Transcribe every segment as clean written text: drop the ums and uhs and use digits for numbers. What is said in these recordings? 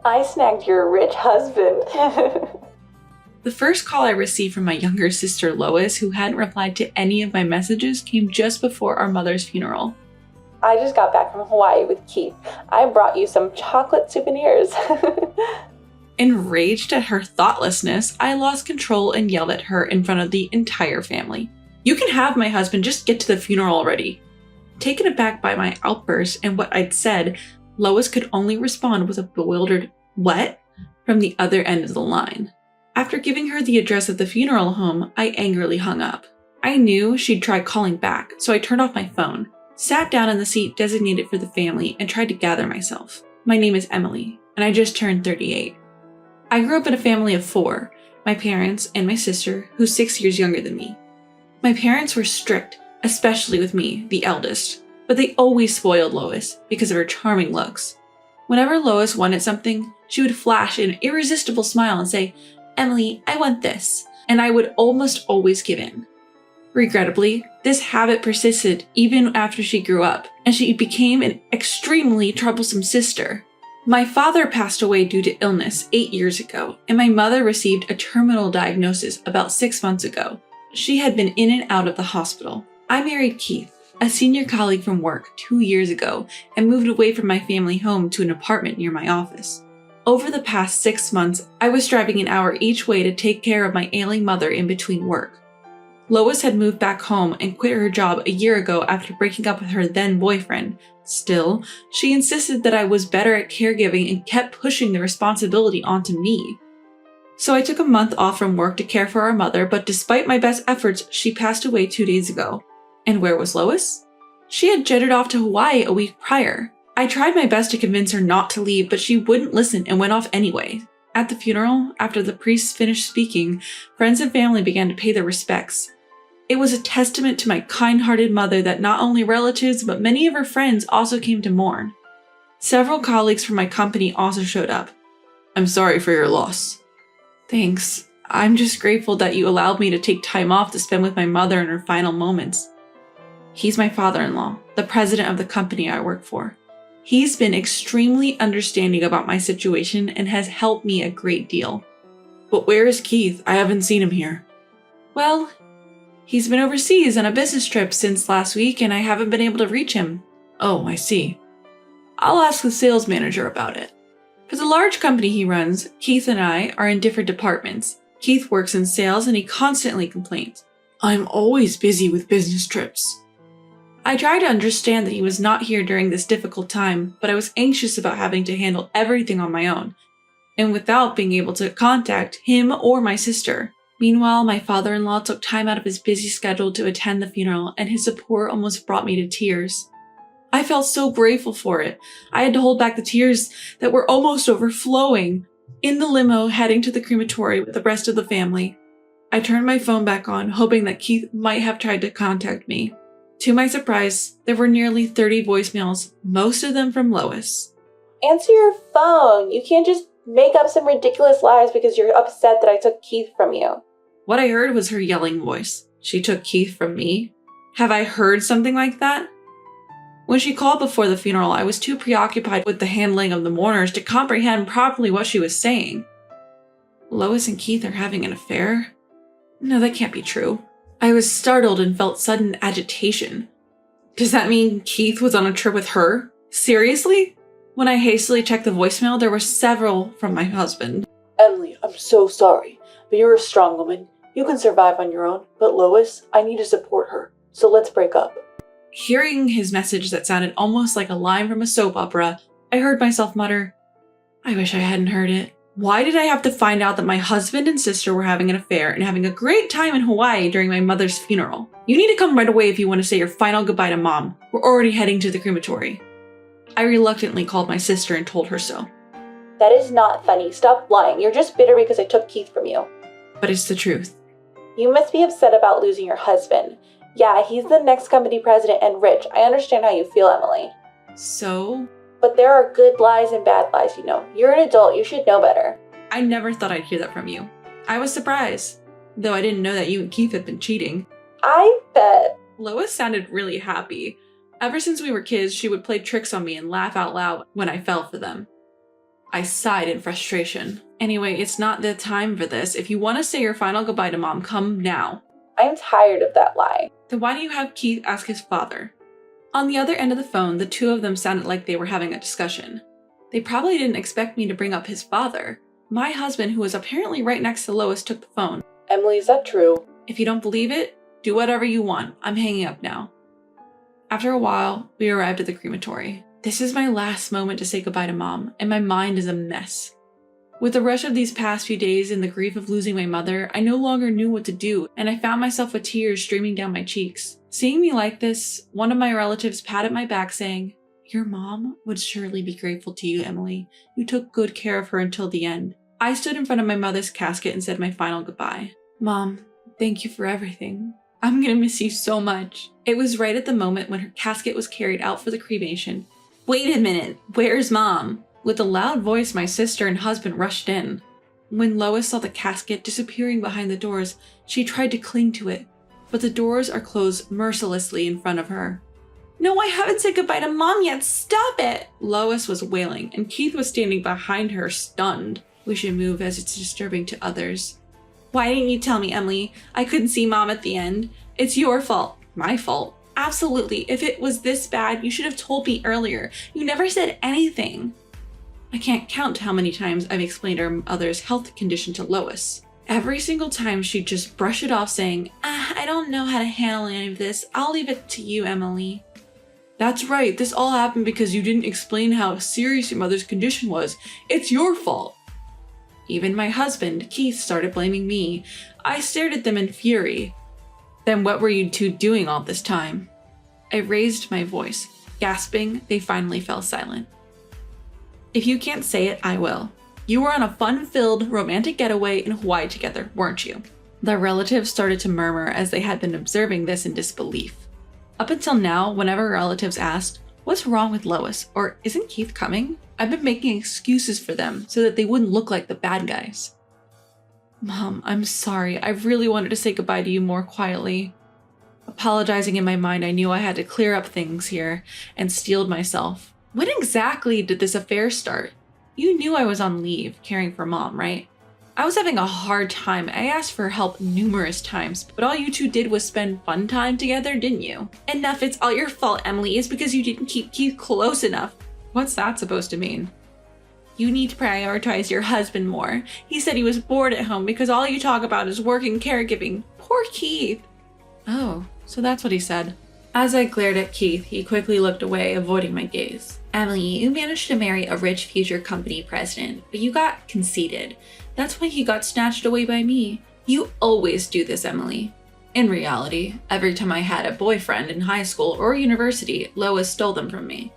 I snagged your rich husband. The first call I received from my younger sister Lois, who hadn't replied to any of my messages, came just before our mother's funeral. I just got back from Hawaii with Keith. I brought you some chocolate souvenirs. Enraged at her thoughtlessness, I lost control and yelled at her in front of the entire family. "You can have my husband, just get to the funeral already." Taken aback by my outburst and what I'd said, Lois could only respond with a bewildered "what?" from the other end of the line. After giving her the address of the funeral home, I angrily hung up. I knew she'd try calling back, so I turned off my phone, sat down in the seat designated for the family, and tried to gather myself. My name is Emily, and I just turned 38. I grew up in a family of 4, my parents and my sister, who's 6 years younger than me. My parents were strict, especially with me, the eldest, but they always spoiled Lois because of her charming looks. Whenever Lois wanted something, she would flash an irresistible smile and say, "Emily, I want this," and I would almost always give in. Regrettably, this habit persisted even after she grew up, and she became an extremely troublesome sister. My father passed away due to illness 8 years ago, and my mother received a terminal diagnosis about 6 months ago. She had been in and out of the hospital. I married Keith, a senior colleague from work, 2 years ago, and moved away from my family home to an apartment near my office. Over the past 6 months, I was driving an hour each way to take care of my ailing mother in between work. Lois had moved back home and quit her job a year ago after breaking up with her then boyfriend. Still, she insisted that I was better at caregiving and kept pushing the responsibility onto me. So I took a month off from work to care for our mother, but despite my best efforts, she passed away 2 days ago. And where was Lois? She had jetted off to Hawaii a week prior. I tried my best to convince her not to leave, but she wouldn't listen and went off anyway. At the funeral, after the priest finished speaking, friends and family began to pay their respects. It was a testament to my kind-hearted mother that not only relatives, but many of her friends also came to mourn. Several colleagues from my company also showed up. "I'm sorry for your loss." "Thanks. I'm just grateful that you allowed me to take time off to spend with my mother in her final moments." He's my father-in-law, the president of the company I work for. He's been extremely understanding about my situation and has helped me a great deal. "But where is Keith? I haven't seen him here." "Well, he's been overseas on a business trip since last week and I haven't been able to reach him." "Oh, I see. I'll ask the sales manager about it." For the large company he runs, Keith and I are in different departments. Keith works in sales and he constantly complains, "I'm always busy with business trips." I tried to understand that he was not here during this difficult time, but I was anxious about having to handle everything on my own, and without being able to contact him or my sister. Meanwhile, my father-in-law took time out of his busy schedule to attend the funeral, and his support almost brought me to tears. I felt so grateful for it. I had to hold back the tears that were almost overflowing. In the limo heading to the crematory with the rest of the family, I turned my phone back on, hoping that Keith might have tried to contact me. To my surprise, there were nearly 30 voicemails, most of them from Lois. Answer your phone. You can't just make up some ridiculous lies because you're upset that I took Keith from you. What I heard was her yelling voice. She took Keith from me? Have I heard something like that? When she called before the funeral, I was too preoccupied with the handling of the mourners to comprehend properly what she was saying. Lois and Keith are having an affair? No, that can't be true. I was startled and felt sudden agitation. Does that mean Keith was on a trip with her? Seriously? When I hastily checked the voicemail, there were several from my husband. "Emily, I'm so sorry, but you're a strong woman. You can survive on your own, but Lois, I need to support her, so let's break up." Hearing his message that sounded almost like a line from a soap opera, I heard myself mutter, "I wish I hadn't heard it. Why did I have to find out that my husband and sister were having an affair and having a great time in Hawaii during my mother's funeral? You need to come right away if you want to say your final goodbye to Mom. We're already heading to the crematory." I reluctantly called my sister and told her so. "That is not funny. Stop lying. You're just bitter because I took Keith from you." But it's the truth. "You must be upset about losing your husband. Yeah, he's the next company president and rich. I understand how you feel, Emily." So? "But there are good lies and bad lies, you know. You're an adult. You should know better." I never thought I'd hear that from you. I was surprised, though I didn't know that you and Keith had been cheating. "I bet." Lois sounded really happy. Ever since we were kids, she would play tricks on me and laugh out loud when I fell for them. I sighed in frustration. Anyway, it's not the time for this. If you want to say your final goodbye to Mom, come now. I'm tired of that lie. Then why don't you have Keith ask his father? On the other end of the phone, the two of them sounded like they were having a discussion. They probably didn't expect me to bring up his father. My husband, who was apparently right next to Lois, took the phone. Emily, is that true? If you don't believe it, do whatever you want. I'm hanging up now. After a while, we arrived at the crematory. This is my last moment to say goodbye to Mom, and my mind is a mess. With the rush of these past few days and the grief of losing my mother, I no longer knew what to do, and I found myself with tears streaming down my cheeks. Seeing me like this, one of my relatives patted my back saying, "Your mom would surely be grateful to you, Emily. You took good care of her until the end." I stood in front of my mother's casket and said my final goodbye. "Mom, thank you for everything. I'm gonna miss you so much." It was right at the moment when her casket was carried out for the cremation. "Wait a minute, where's Mom?" With a loud voice, my sister and husband rushed in. When Lois saw the casket disappearing behind the doors, she tried to cling to it, but the doors are closed mercilessly in front of her. "No, I haven't said goodbye to Mom yet, stop it!" Lois was wailing, and Keith was standing behind her, stunned. "We should move as it's disturbing to others." "Why didn't you tell me, Emily? I couldn't see Mom at the end. It's your fault." "My fault?" "Absolutely. If it was this bad, you should have told me earlier. You never said anything." I can't count how many times I've explained our mother's health condition to Lois. Every single time she'd just brush it off saying, "I don't know how to handle any of this. I'll leave it to you, Emily." "That's right. This all happened because you didn't explain how serious your mother's condition was. It's your fault." Even my husband, Keith, started blaming me. I stared at them in fury. "Then what were you two doing all this time?" I raised my voice. Gasping, they finally fell silent. "If you can't say it, I will. You were on a fun-filled, romantic getaway in Hawaii together, weren't you?" The relatives started to murmur as they had been observing this in disbelief. Up until now, whenever relatives asked, "What's wrong with Lois?" or "Isn't Keith coming?" I've been making excuses for them so that they wouldn't look like the bad guys. "Mom, I'm sorry. I really wanted to say goodbye to you more quietly." Apologizing in my mind, I knew I had to clear up things here and steeled myself. "When exactly did this affair start? You knew I was on leave, caring for Mom, right? I was having a hard time. I asked for help numerous times, but all you two did was spend fun time together, didn't you?" "Enough, it's all your fault, Emily. It's because you didn't keep Keith close enough." What's that supposed to mean? "You need to prioritize your husband more. He said he was bored at home because all you talk about is work and caregiving. Poor Keith." Oh, so that's what he said. As I glared at Keith, he quickly looked away, avoiding my gaze. "Emily, you managed to marry a rich future company president, but you got conceited. That's why he got snatched away by me. You always do this, Emily." In reality, every time I had a boyfriend in high school or university, Lois stole them from me.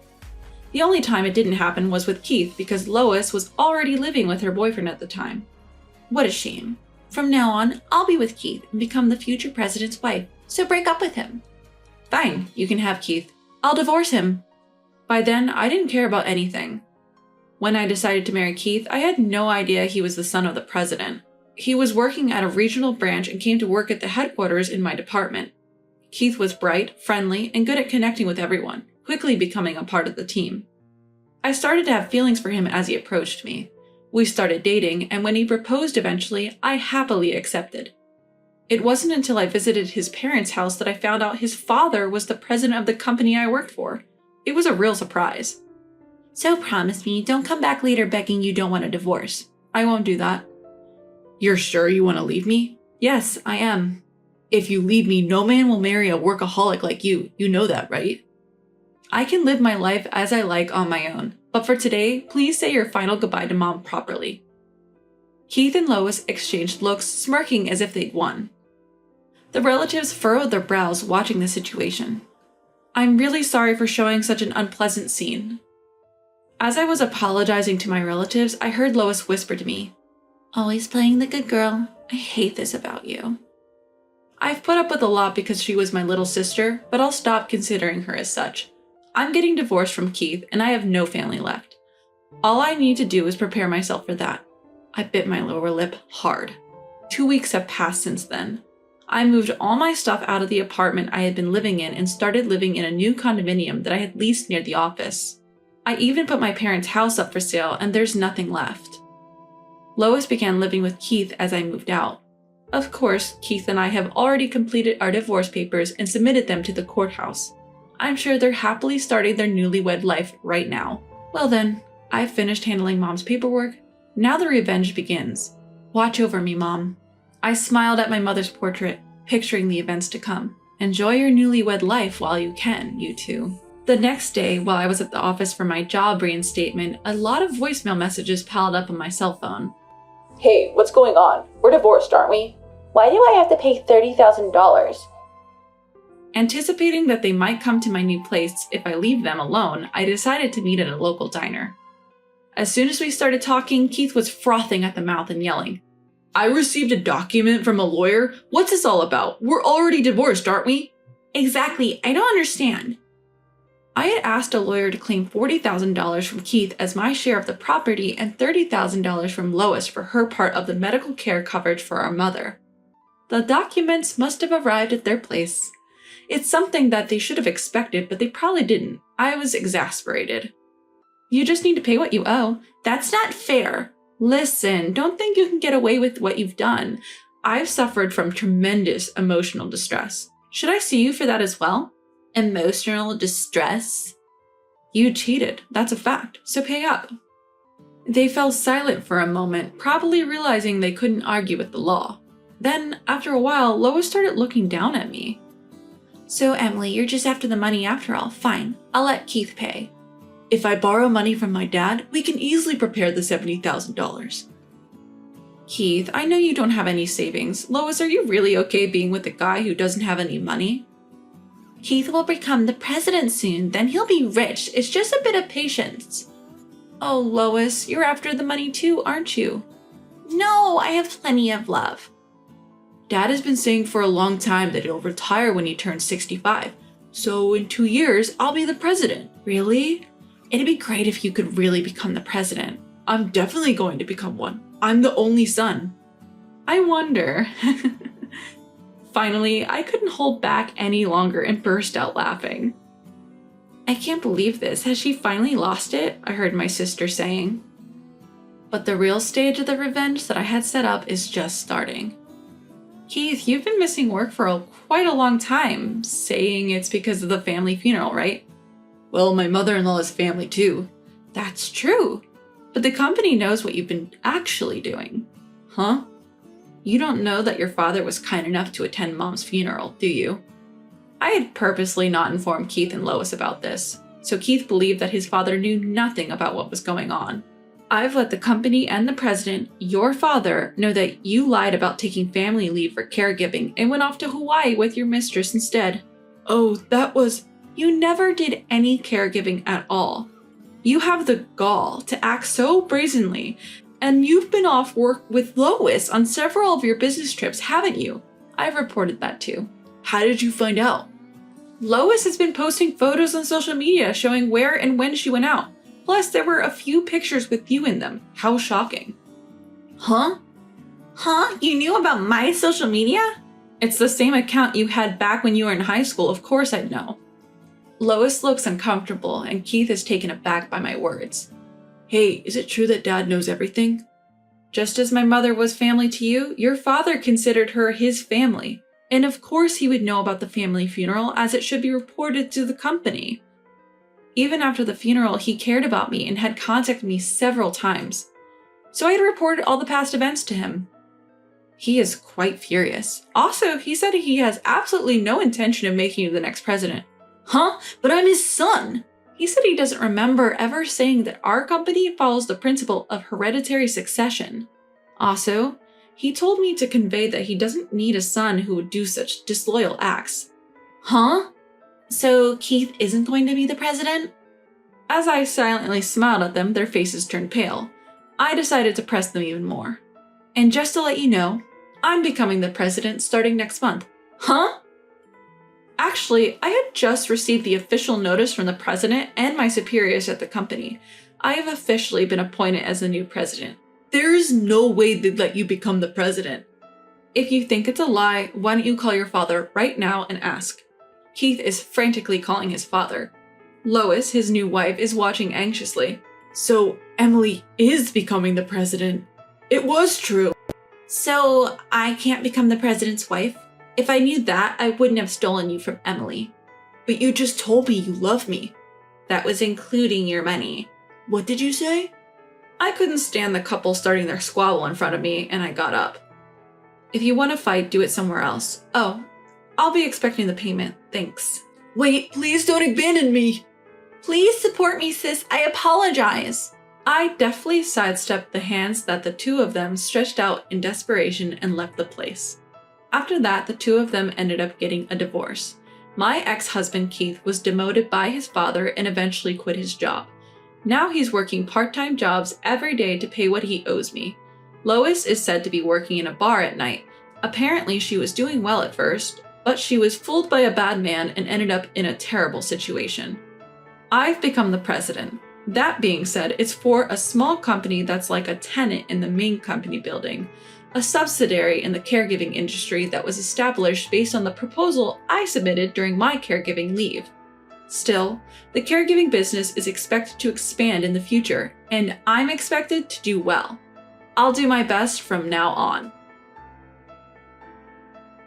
The only time it didn't happen was with Keith because Lois was already living with her boyfriend at the time. What a shame. From now on, I'll be with Keith and become the future president's wife, so break up with him. Fine, you can have Keith. I'll divorce him. By then, I didn't care about anything. When I decided to marry Keith, I had no idea he was the son of the president. He was working at a regional branch and came to work at the headquarters in my department. Keith was bright, friendly, and good at connecting with everyone, quickly becoming a part of the team. I started to have feelings for him as he approached me. We started dating, and when he proposed eventually, I happily accepted. It wasn't until I visited his parents' house that I found out his father was the president of the company I worked for. It was a real surprise. "So promise me, don't come back later begging you don't want a divorce." "I won't do that." "You're sure you want to leave me?" "Yes, I am." "If you leave me, no man will marry a workaholic like you. You know that, right?" "I can live my life as I like on my own, but for today, please say your final goodbye to Mom properly." Keith and Lois exchanged looks, smirking as if they'd won. The relatives furrowed their brows watching the situation. "I'm really sorry for showing such an unpleasant scene." As I was apologizing to my relatives, I heard Lois whisper to me, "Always playing the good girl. I hate this about you." I've put up with a lot because she was my little sister, but I'll stop considering her as such. I'm getting divorced from Keith, and I have no family left. All I need to do is prepare myself for that. I bit my lower lip hard. 2 weeks have passed since then. I moved all my stuff out of the apartment I had been living in and started living in a new condominium that I had leased near the office. I even put my parents' house up for sale and there's nothing left. Lois began living with Keith as I moved out. Of course, Keith and I have already completed our divorce papers and submitted them to the courthouse. I'm sure they're happily starting their newlywed life right now. Well then, I've finished handling Mom's paperwork. Now the revenge begins. Watch over me, Mom. I smiled at my mother's portrait, picturing the events to come. Enjoy your newlywed life while you can, you two. The next day, while I was at the office for my job reinstatement, a lot of voicemail messages piled up on my cell phone. Hey, what's going on? We're divorced, aren't we? Why do I have to pay $30,000? Anticipating that they might come to my new place if I leave them alone, I decided to meet at a local diner. As soon as we started talking, Keith was frothing at the mouth and yelling, I received a document from a lawyer? What's this all about? We're already divorced, aren't we? Exactly, I don't understand. I had asked a lawyer to claim $40,000 from Keith as my share of the property and $30,000 from Lois for her part of the medical care coverage for our mother. The documents must have arrived at their place. It's something that they should have expected, but they probably didn't. I was exasperated. You just need to pay what you owe. That's not fair. Listen, don't think you can get away with what you've done. I've suffered from tremendous emotional distress. Should I sue you for that as well? Emotional distress? You cheated, that's a fact, so pay up. They fell silent for a moment, probably realizing they couldn't argue with the law. Then, after a while, Lois started looking down at me. So, Emily, you're just after the money after all. Fine, I'll let Keith pay. If I borrow money from my dad, we can easily prepare the $70,000. Keith, I know you don't have any savings. Lois, are you really okay being with a guy who doesn't have any money? Keith will become the president soon, then he'll be rich. It's just a bit of patience. Oh, Lois, you're after the money too, aren't you? No, I have plenty of love. Dad has been saying for a long time that he'll retire when he turns 65. So in 2 years, I'll be the president. Really? It'd be great if you could really become the president. I'm definitely going to become one. I'm the only son. I wonder. Finally, I couldn't hold back any longer and burst out laughing. I can't believe this. Has she finally lost it? I heard my sister saying. But the real stage of the revenge that I had set up is just starting. Keith, you've been missing work for quite a long time, saying it's because of the family funeral, right? Well, my mother-in-law is family too. That's true. But the company knows what you've been actually doing. Huh? You don't know that your father was kind enough to attend Mom's funeral, do you? I had purposely not informed Keith and Lois about this, so Keith believed that his father knew nothing about what was going on. I've let the company and the president, your father, know that you lied about taking family leave for caregiving and went off to Hawaii with your mistress instead. Oh, you never did any caregiving at all. You have the gall to act so brazenly, and you've been off work with Lois on several of your business trips, haven't you? I've reported that too. How did you find out? Lois has been posting photos on social media showing where and when she went out. Plus, there were a few pictures with you in them. How shocking. Huh? You knew about my social media? It's the same account you had back when you were in high school. Of course I'd know. Lois looks uncomfortable, and Keith is taken aback by my words. Hey, is it true that Dad knows everything? Just as my mother was family to you, your father considered her his family. And of course he would know about the family funeral, as it should be reported to the company. Even after the funeral, he cared about me and had contacted me several times. So I had reported all the past events to him. He is quite furious. Also, he said he has absolutely no intention of making you the next president. Huh? But I'm his son! He said he doesn't remember ever saying that our company follows the principle of hereditary succession. Also, he told me to convey that he doesn't need a son who would do such disloyal acts. Huh? So Keith isn't going to be the president? As I silently smiled at them, their faces turned pale. I decided to press them even more. And just to let you know, I'm becoming the president starting next month. Huh? Actually, I had just received the official notice from the president and my superiors at the company. I have officially been appointed as the new president. There is no way they'd let you become the president. If you think it's a lie, why don't you call your father right now and ask? Keith is frantically calling his father. Lois, his new wife, is watching anxiously. So Emily is becoming the president. It was true. So I can't become the president's wife? If I knew that, I wouldn't have stolen you from Emily. But you just told me you love me. That was including your money. What did you say? I couldn't stand the couple starting their squabble in front of me, and I got up. If you want to fight, do it somewhere else. Oh, I'll be expecting the payment. Thanks. Wait, please don't abandon me. Please support me, sis. I apologize. I deftly sidestepped the hands that the two of them stretched out in desperation and left the place. After that, the two of them ended up getting a divorce. My ex-husband Keith was demoted by his father and eventually quit his job. Now he's working part-time jobs every day to pay what he owes me. Lois is said to be working in a bar at night. Apparently she was doing well at first, but she was fooled by a bad man and ended up in a terrible situation. I've become the president. That being said, it's for a small company that's like a tenant in the main company building, a subsidiary in the caregiving industry that was established based on the proposal I submitted during my caregiving leave. Still, the caregiving business is expected to expand in the future, and I'm expected to do well. I'll do my best from now on.